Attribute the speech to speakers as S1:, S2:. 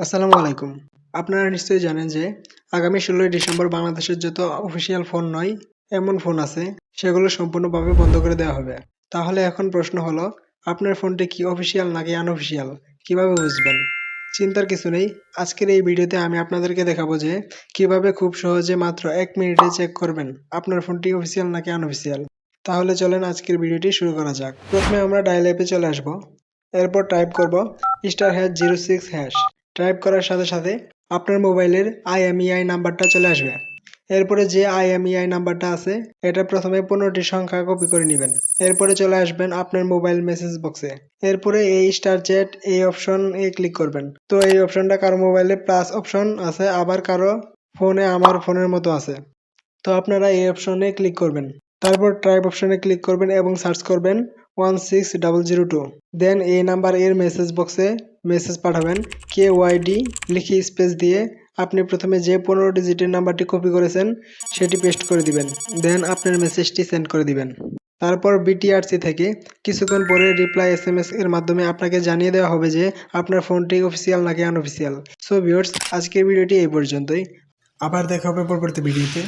S1: আসসালামু আলাইকুম। আপনারা নিশ্চয়ই জানেন যে আগামী ১৬ই ডিসেম্বর বাংলাদেশের যত অফিসিয়াল ফোন নয়, এমন ফোন আছে সেগুলো সম্পূর্ণভাবে বন্ধ করে দেওয়া হবে। তাহলে এখন প্রশ্ন হলো, আপনার ফোনটি কি অফিসিয়াল নাকি আনঅফিসিয়াল? কিভাবে বুঝবেন? চিন্তার কিছু নেই। আজকের এই ভিডিওতে আমি আপনাদেরকে দেখাবো যে কিভাবে খুব সহজে মাত্র ১ মিনিটে চেক করবেন আপনার ফোনটি অফিসিয়াল নাকি আনঅফিসিয়াল। তাহলে চলেন আজকের ভিডিওটি শুরু করা যাক। প্রথমে আমরা ডায়াল অ্যাপে চলে আসব। এরপর টাইপ করব *#06#। টাইপ করার সাথে সাথে আপনার মোবাইলের IMEI নাম্বারটা চলে আসবে। এরপরে যে IMEI নাম্বারটা আছে এটা প্রথমে 15টি সংখ্যা কপি করে নেবেন। এরপরে চলে আসবেন আপনার মোবাইল মেসেজ বক্সে। এরপরে এই স্টার চ্যাট এই অপশন এ ক্লিক করবেন। তো এই অপশনটা কারো মোবাইলে প্লাস অপশন আছে, আবার কারো ফোনে আমার ফোনের মতো আছে। তো আপনারা এই অপশনে ক্লিক করবেন। তারপর ট্রাইব অপশনে ক্লিক করবেন এবং সার্চ করবেন 16002। দেন এই নাম্বার এর মেসেজ বক্সে মেসেজ পাঠাবেন KYD লিখে স্পেস দিয়ে আপনি প্রথমে যে 15 ডিজিটের নাম্বারটি কপি করেছেন সেটি পেস্ট করে দিবেন। দেন আপনার মেসেজটি সেন্ড করে দিবেন। তারপর BTRC থেকে কিছুক্ষণ পরে রিপ্লাই SMS এর মাধ্যমে আপনাকে জানিয়ে দেওয়া হবে যে আপনার ফোনটি অফিসিয়াল নাকি আনঅফিসিয়াল। সো ভিউয়ার্স, আজকের ভিডিওটি এই পর্যন্তই। আবার দেখা হবে পরবর্তী ভিডিওতে।